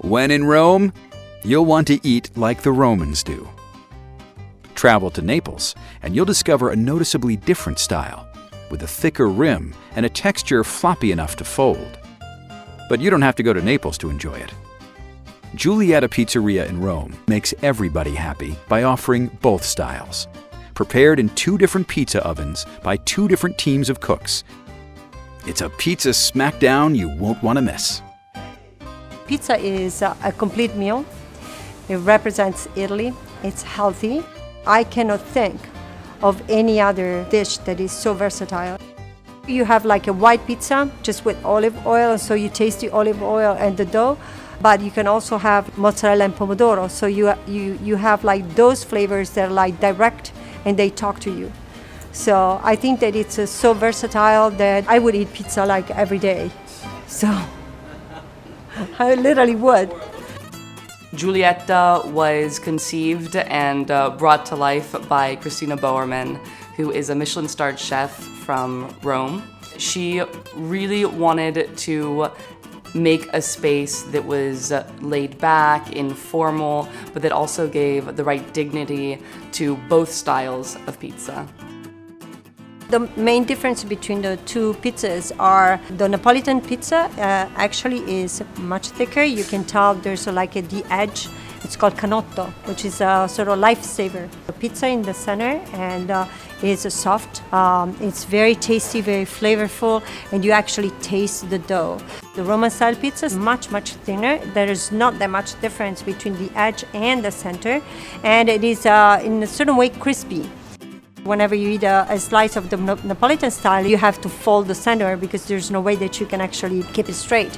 When in Rome, you'll want to eat like the Romans do. Travel to Naples, and you'll discover a noticeably different style, with a thicker rim and a texture floppy enough to fold. But you don't have to go to Naples to enjoy it. Giulietta Pizzeria in Rome makes everybody happy by offering both styles, prepared in 2 different pizza ovens by 2 different teams of cooks. It's a pizza smackdown you won't want to miss. Pizza is a complete meal. It represents Italy. It's healthy. I cannot think of any other dish that is so versatile. You have like a white pizza just with olive oil, so you taste the olive oil and the dough. But you can also have mozzarella and pomodoro, so you have like those flavors that are like direct and they talk to you. So I think that it's so versatile that I would eat pizza like every day. So I literally would. Giulietta was conceived and brought to life by Cristina Bowerman, who is a Michelin-starred chef from Rome. She really wanted to make a space that was laid back, informal, but that also gave the right dignity to both styles of pizza. The main difference between the 2 pizzas are the Neapolitan pizza actually is much thicker. You can tell there's the edge. It's called canotto, which is a sort of lifesaver. The pizza in the center and is soft. It's very tasty, very flavorful, and you actually taste the dough. The Roman-style pizza is much, much thinner. There is not that much difference between the edge and the center, and it is in a certain way crispy. Whenever you eat a slice of the Neapolitan style, you have to fold the center because there's no way that you can actually keep it straight.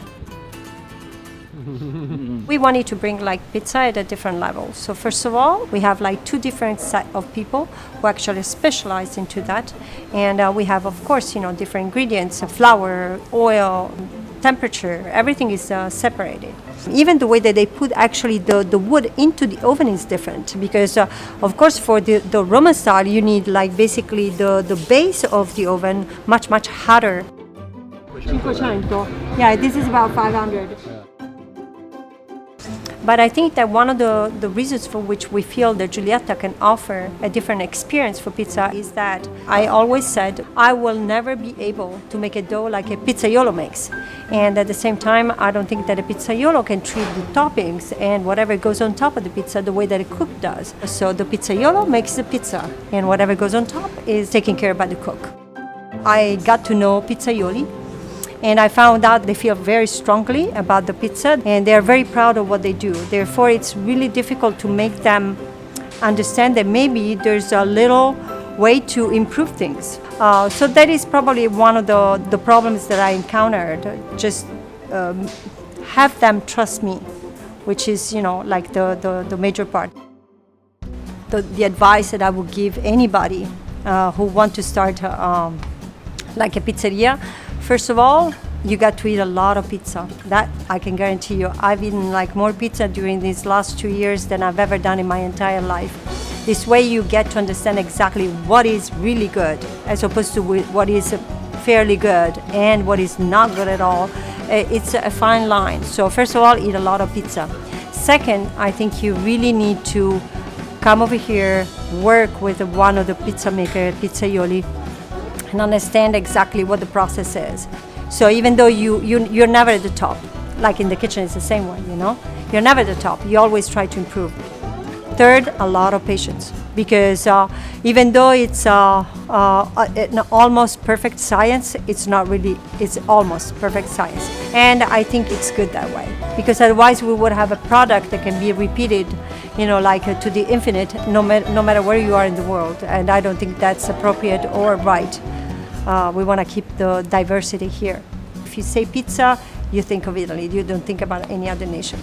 We wanted to bring pizza at a different level. So first of all, we have 2 different set of people who actually specialize into that. And we have, of course, different ingredients, flour, oil, temperature, everything is separated. Even the way that they put actually the wood into the oven is different because, of course, for the Roman style, you need basically the base of the oven much, much hotter. 500. Yeah, this is about 500. But I think that one of the reasons for which we feel that Giulietta can offer a different experience for pizza is that I always said I will never be able to make a dough like a pizzaiolo makes. And at the same time, I don't think that a pizzaiolo can treat the toppings and whatever goes on top of the pizza the way that a cook does. So the pizzaiolo makes the pizza and whatever goes on top is taken care of by the cook. I got to know pizzaioli. And I found out they feel very strongly about the pizza and they're very proud of what they do. Therefore, it's really difficult to make them understand that maybe there's a little way to improve things. So that is probably one of the problems that I encountered. Just have them trust me, which is, the major part. The advice that I would give anybody who want to start a pizzeria, first of all, you got to eat a lot of pizza. That I can guarantee you. I've eaten more pizza during these last 2 years than I've ever done in my entire life. This way you get to understand exactly what is really good as opposed to what is fairly good and what is not good at all. It's a fine line. So first of all, eat a lot of pizza. Second, I think you really need to come over here, work with one of the pizza maker, pizzaioli, and understand exactly what the process is. So even though you're never at the top, like in the kitchen it's the same way, you're never at the top. You always try to improve. Third, a lot of patience, because even though it's an almost perfect science, it's not really, it's almost perfect science. And I think it's good that way, because otherwise we would have a product that can be repeated, to the infinite, no matter where you are in the world. And I don't think that's appropriate or right. We want to keep the diversity here. If you say pizza, you think of Italy. You don't think about any other nation.